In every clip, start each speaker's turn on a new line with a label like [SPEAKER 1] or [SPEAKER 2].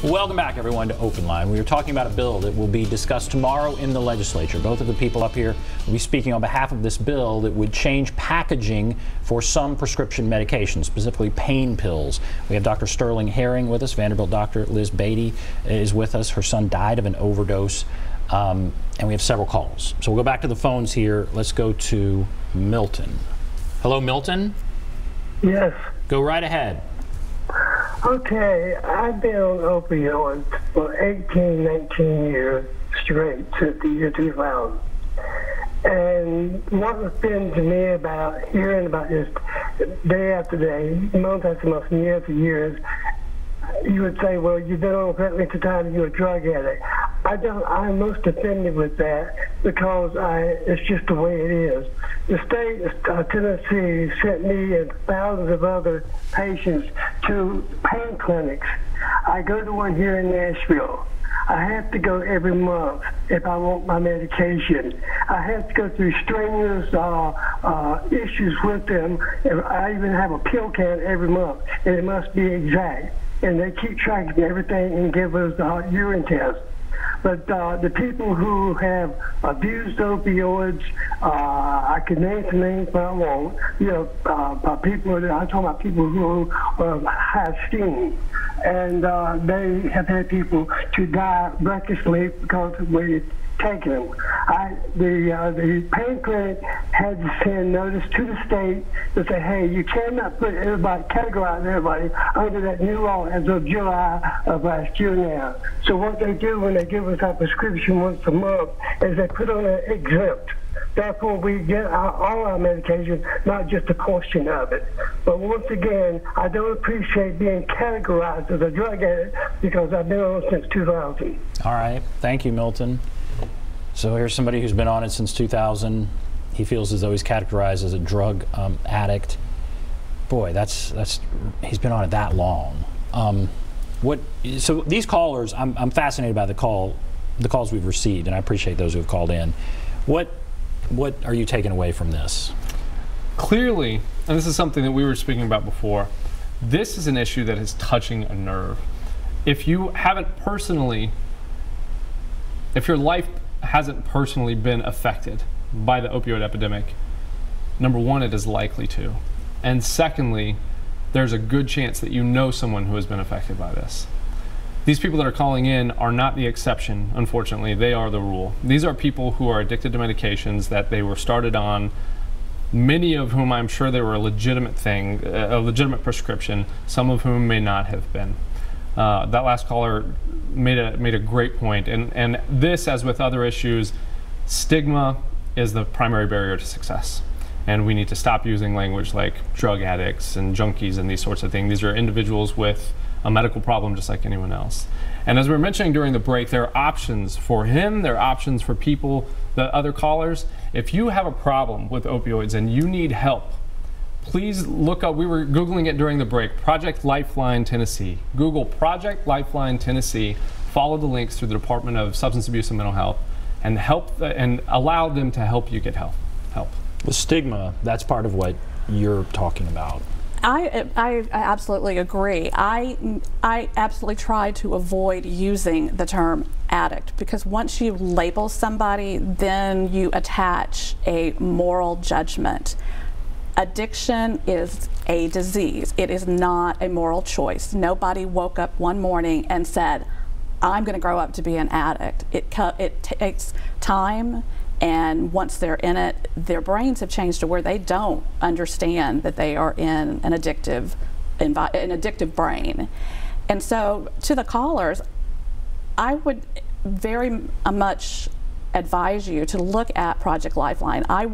[SPEAKER 1] Welcome back, everyone, to OpenLine. We are talking about a bill that will be discussed tomorrow in the legislature. Both of the people up here will be speaking on behalf of this bill that would change packaging for some prescription medications, specifically pain pills. We have Dr. Sterling Herring with us. Vanderbilt doctor Liz Beatty is with us. Her son died of an overdose. And we have several calls. So we'll go back to the phones here. Let's go to Milton. Hello, Milton?
[SPEAKER 2] Yes.
[SPEAKER 1] Go right ahead.
[SPEAKER 2] Okay, I've been on opioids for 18, 19 years straight since the year 2000. And what has been to me about hearing about this day after day, month after month, year after year, you would say, well, you've been on that length of time, you're a drug addict. I'm most offended with that because it's just the way it is. The state of Tennessee sent me and thousands of other patients to pain clinics. I go to one here in Nashville. I have to go every month if I want my medication. I have to go through strenuous issues with them. I even have a pill count every month, and it must be exact. And they keep tracking everything and give us urine tests. But the people who have abused opioids, I could name some names, but I won't. You know, people. I'm talking about people who have steam, and they have had people to die recklessly because of the way it's taken them. The pain clinic had to send notice to the state to say, hey, you cannot put everybody, categorize everybody under that new law as of July of last year now. So what they do when they give us our prescription once a month is they put on an exempt. Therefore, we get all our medication, not just a portion of it. But once again, I don't appreciate being categorized as a drug addict because I've been on it since 2000.
[SPEAKER 1] All right. Thank you, Milton. So here's somebody who's been on it since 2000. He feels as though he's categorized as a drug addict. Boy, he's been on it that long. So these callers, I'm fascinated by the calls we've received, and I appreciate those who have called in. What are you taking away from this?
[SPEAKER 3] Clearly, and this is something that we were speaking about before, this is an issue that is touching a nerve. If you haven't personally, if your life hasn't personally been affected by the opioid epidemic, number one, it is likely to. And secondly, there's a good chance that you know someone who has been affected by this. These people that are calling in are not the exception, unfortunately. They are the rule. These are people who are addicted to medications that they were started on, many of whom I'm sure they were a legitimate thing, a legitimate prescription, some of whom may not have been. That last caller made a great point, and this, as with other issues, stigma is the primary barrier to success. And we need to stop using language like drug addicts and junkies and these sorts of things. These are individuals with a medical problem just like anyone else. And as we were mentioning during the break, there are options for him, there are options for people, the other callers. If you have a problem with opioids and you need help, please look up, we were Googling it during the break, Project Lifeline Tennessee. Google Project Lifeline Tennessee, follow the links through the Department of Substance Abuse and Mental Health, and and allow them to help you get help.
[SPEAKER 1] The stigma, that's part of what you're talking about.
[SPEAKER 4] I absolutely agree. I absolutely try to avoid using the term addict because once you label somebody, then you attach a moral judgment. Addiction is a disease. It is not a moral choice. Nobody woke up one morning and said, I'm going to grow up to be an addict. It takes time, and once they're in it, their brains have changed to where they don't understand that they are in an addictive brain. And so to the callers, I would very much advise you to look at Project Lifeline. I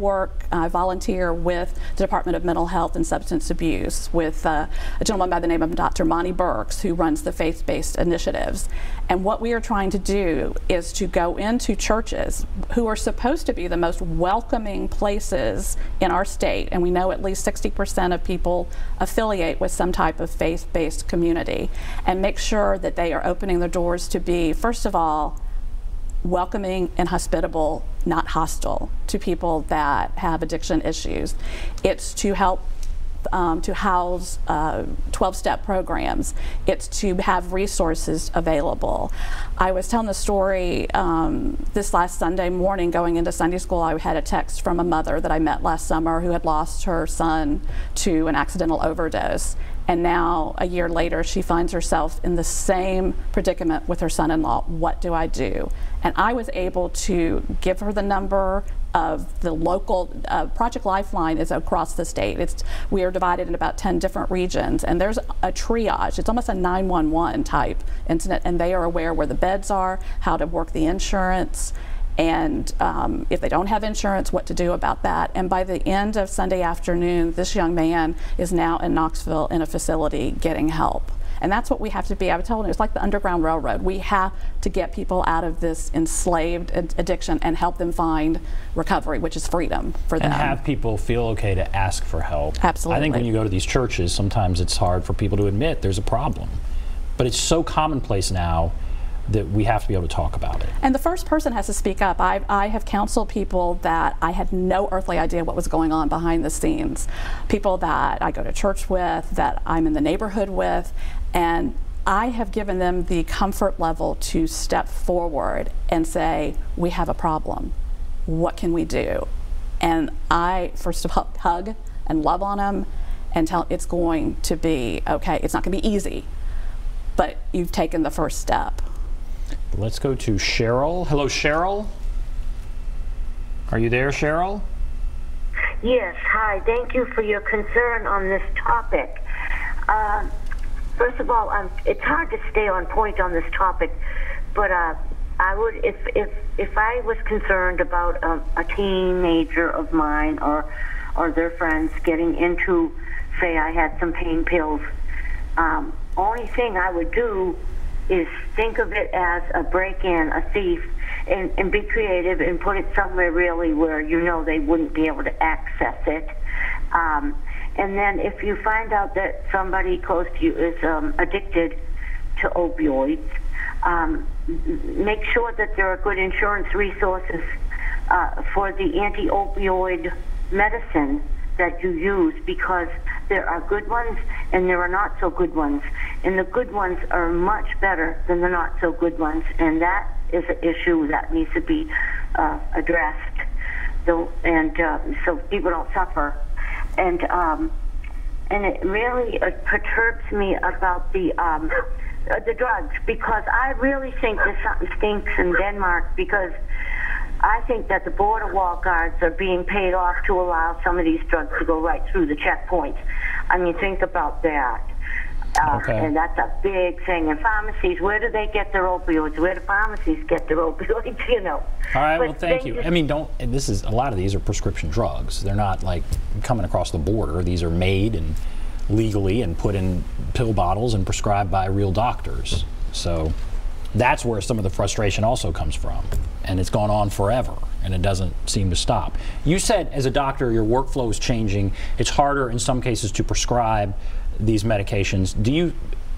[SPEAKER 4] volunteer with the Department of Mental Health and Substance Abuse with a gentleman by the name of Dr. Monty Burks, who runs the faith-based initiatives. And what we are trying to do is to go into churches who are supposed to be the most welcoming places in our state, and we know at least 60% of people affiliate with some type of faith-based community, and make sure that they are opening their doors to be, first of all, welcoming and hospitable, not hostile, to people that have addiction issues. It's to help to house 12-step programs. It's to have resources available. I was telling the story this last Sunday morning going into Sunday school. I had a text from a mother that I met last summer who had lost her son to an accidental overdose. And now, a year later, she finds herself in the same predicament with her son-in-law. What do I do? And I was able to give her the number of the local Project Lifeline is across the state. We are divided in about 10 different regions, and there's a triage. It's almost a 911 type incident, and they are aware where the beds are, how to work the insurance, and if they don't have insurance, what to do about that. And by the end of Sunday afternoon, this young man is now in Knoxville in a facility getting help. And that's what we have to be. I was telling you, it's like the Underground Railroad. We have to get people out of this enslaved addiction and help them find recovery, which is freedom for them.
[SPEAKER 1] And have people feel okay to ask for help.
[SPEAKER 4] Absolutely.
[SPEAKER 1] I think when you go to these churches, sometimes it's hard for people to admit there's a problem. But it's so commonplace now that we have to be able to talk about it.
[SPEAKER 4] And the first person has to speak up. I have counseled people that I had no earthly idea what was going on behind the scenes. People that I go to church with, that I'm in the neighborhood with, and I have given them the comfort level to step forward and say, we have a problem. What can we do? And I, first of all, hug and love on them and tell them it's going to be okay. It's not going to be easy, but you've taken the first step.
[SPEAKER 1] Let's go to Cheryl. Hello, Cheryl. Are you there, Cheryl?
[SPEAKER 5] Yes, hi. Thank you for your concern on this topic. First of all, it's hard to stay on point on this topic, but I would, if I was concerned about a teenager of mine or their friends getting into, say, I had some pain pills, only thing I would do is think of it as a break-in, a thief, and be creative and put it somewhere really where you know they wouldn't be able to access it. And then if you find out that somebody close to you is addicted to opioids, make sure that there are good insurance resources for the anti-opioid medicine that you use, because there are good ones and there are not so good ones. And the good ones are much better than the not so good ones, and that is an issue that needs to be addressed, so people don't suffer. And it really perturbs me about the drugs, because I really think that something stinks in Denmark, because I think that the border wall guards are being paid off to allow some of these drugs to go right through the checkpoints. I mean, think about that.
[SPEAKER 1] Okay.
[SPEAKER 5] And that's a big thing. And pharmacies, where do they get their opioids? Where do pharmacies get their opioids, you know?
[SPEAKER 1] All right, well, thank you. I mean, a lot of these are prescription drugs. They're not like coming across the border. These are made and legally and put in pill bottles and prescribed by real doctors. So that's where some of the frustration also comes from. And it's gone on forever, and it doesn't seem to stop. You said, as a doctor, your workflow is changing. It's harder in some cases to prescribe these medications.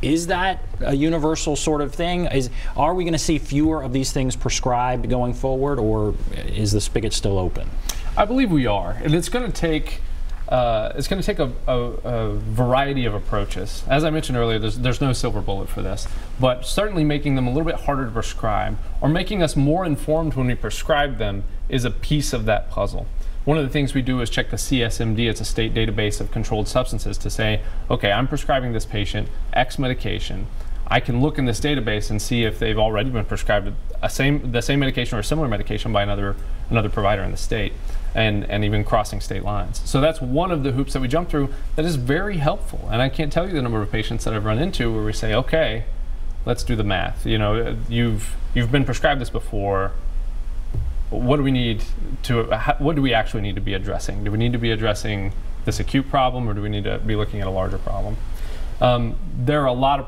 [SPEAKER 1] Is that a universal sort of thing? Are we going to see fewer of these things prescribed going forward, or is the spigot still open?
[SPEAKER 3] I believe we are, and it's going to take a variety of approaches. As I mentioned earlier, there's no silver bullet for this, but certainly making them a little bit harder to prescribe, or making us more informed when we prescribe them, is a piece of that puzzle. One of the things we do is check the CSMD, it's a state database of controlled substances, to say, okay, I'm prescribing this patient X medication. I can look in this database and see if they've already been prescribed the same medication or a similar medication by another provider in the state, and even crossing state lines. So that's one of the hoops that we jump through that is very helpful. And I can't tell you the number of patients that I've run into where we say, okay, let's do the math. You know, you've been prescribed this before. What do we need to? What do we actually need to be addressing? Do we need to be addressing this acute problem, or do we need to be looking at a larger problem? There are a lot of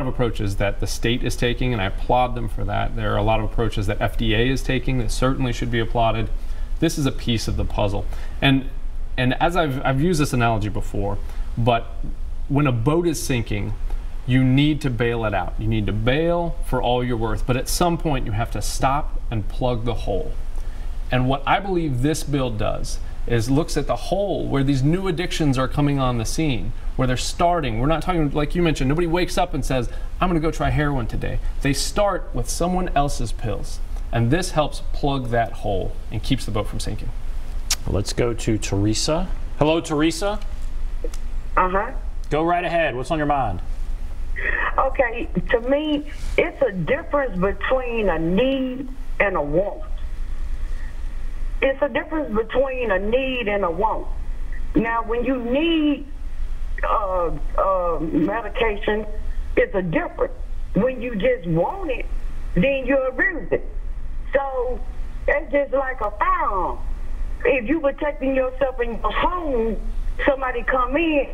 [SPEAKER 3] approaches that the state is taking, and I applaud them for that. There are a lot of approaches that FDA is taking that certainly should be applauded. This is a piece of the puzzle, and as I've used this analogy before, but when a boat is sinking, you need to bail it out. You need to bail for all you're worth, but at some point you have to stop and plug the hole. And what I believe this bill does is looks at the whole, where these new addictions are coming on the scene, where they're starting. We're not talking, like you mentioned, nobody wakes up and says, I'm going to go try heroin today. They start with someone else's pills. And this helps plug that hole and keeps the boat from sinking.
[SPEAKER 1] Let's go to Teresa. Hello, Teresa.
[SPEAKER 6] Uh-huh.
[SPEAKER 1] Go right ahead. What's on your mind?
[SPEAKER 6] Okay, to me, it's a difference between a need and a want. It's a difference between a need and a want. Now, when you need medication, it's a difference. When you just want it, then you abuse it. So it's just like a firearm. If you protecting yourself in your home, somebody come in,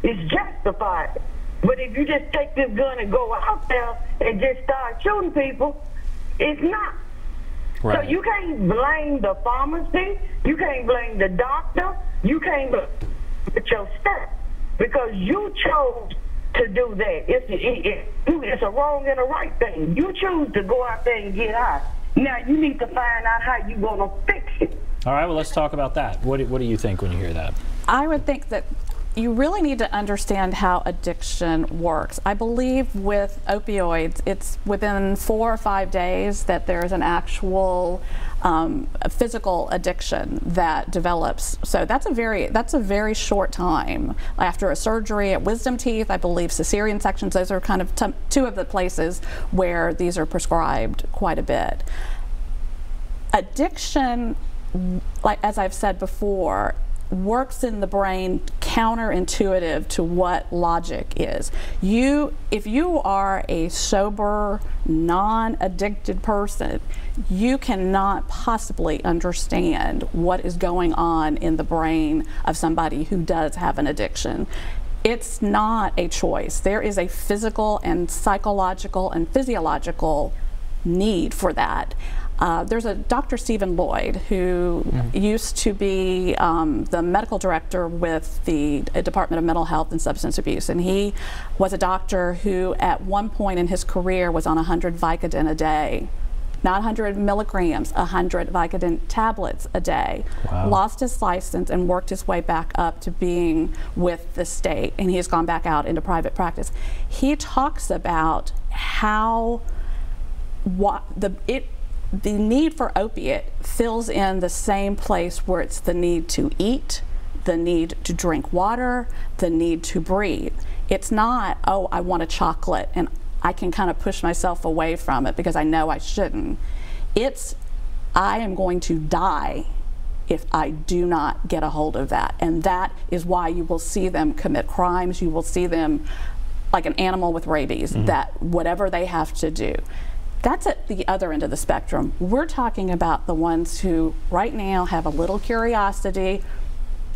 [SPEAKER 6] it's justified. But if you just take this gun and go out there and just start shooting people, it's not.
[SPEAKER 1] Right.
[SPEAKER 6] So you can't blame the pharmacy, you can't blame the doctor, you can't blame yourself because you chose to do that. It's a wrong and a right thing. You choose to go out there and get high. Now you need to find out how you're going to fix it.
[SPEAKER 1] All right, well, let's talk about that. What do you think when you hear that?
[SPEAKER 4] I would think that you really need to understand how addiction works. I believe with opioids, it's within 4 or 5 days that there's an actual physical addiction that develops. So that's a very short time. After a surgery at wisdom teeth, I believe cesarean sections, those are kind of two of the places where these are prescribed quite a bit. Addiction, like as I've said before, works in the brain counterintuitive to what logic is. If you are a sober, non-addicted person, you cannot possibly understand what is going on in the brain of somebody who does have an addiction. It's not a choice. There is a physical and psychological and physiological need for that. There's a Dr. Stephen Lloyd who used to be the medical director with the Department of Mental Health and Substance Abuse, and he was a doctor who at one point in his career was on 100 Vicodin a day. Not 100 milligrams, 100 Vicodin tablets a day.
[SPEAKER 1] Wow.
[SPEAKER 4] Lost his license and worked his way back up to being with the state, and he has gone back out into private practice. He talks about how the need for opiate fills in the same place where it's the need to eat, the need to drink water, the need to breathe. It's not, oh, I want a chocolate and I can kind of push myself away from it because I know I shouldn't. It's, I am going to die if I do not get a hold of that. And that is why you will see them commit crimes. You will see them like an animal with rabies, that whatever they have to do. That's at the other end of the spectrum. We're talking about the ones who right now have a little curiosity.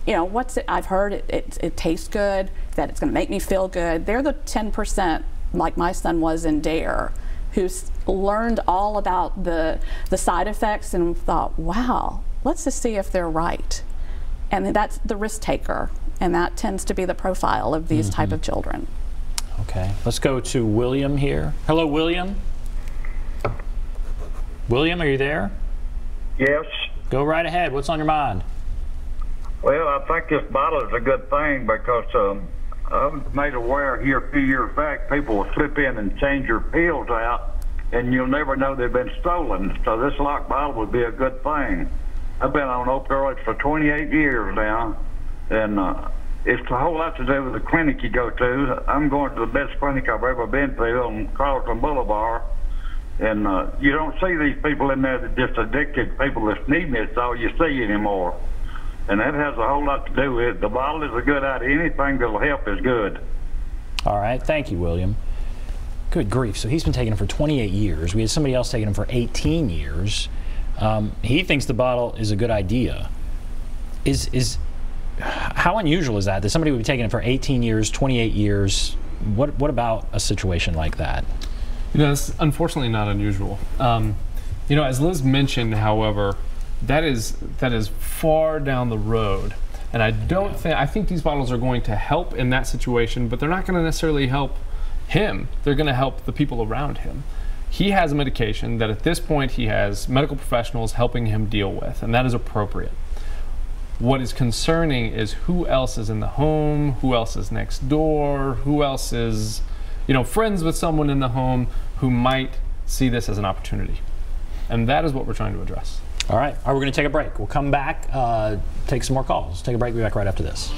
[SPEAKER 4] You know, what's it? I've heard it tastes good, that it's going to make me feel good. They're the 10%, like my son was in DARE, who's learned all about the side effects and thought, wow, let's just see if they're right. And that's the risk taker, and that tends to be the profile of these type of children.
[SPEAKER 1] Okay, let's go to William here. Hello, William. William, are you there?
[SPEAKER 7] Yes.
[SPEAKER 1] Go right ahead. What's on your mind?
[SPEAKER 7] Well, I think this bottle is a good thing because I was made aware here a few years back, people will slip in and change your pills out, and you'll never know they've been stolen. So this locked bottle would be a good thing. I've been on opioids for 28 years now, and it's a whole lot to do with the clinic you go to. I'm going to the best clinic I've ever been to on Carlton Boulevard. And you don't see these people in there that just addicted people that's needing it. It's all you see anymore. And that has a whole lot to do with it. The bottle is a good idea. Anything that'll help is good.
[SPEAKER 1] All right. Thank you, William. Good grief. So he's been taking them for 28 years. We had somebody else taking them for 18 years. He thinks the bottle is a good idea. How unusual is that somebody would be taking it for 18 years, 28 years? What about a situation like that?
[SPEAKER 3] You know, it's unfortunately not unusual. You know, as Liz mentioned, however, that is far down the road, and I think these bottles are going to help in that situation, but they're not going to necessarily help him. They're going to help the people around him. He has a medication that at this point he has medical professionals helping him deal with, and that is appropriate. What is concerning is who else is in the home, who else is next door, who else is, friends with someone in the home who might see this as an opportunity. And that is what we're trying to address.
[SPEAKER 1] All right, we're going to take a break. We'll come back, take some more calls. Take a break. We'll be back right after this.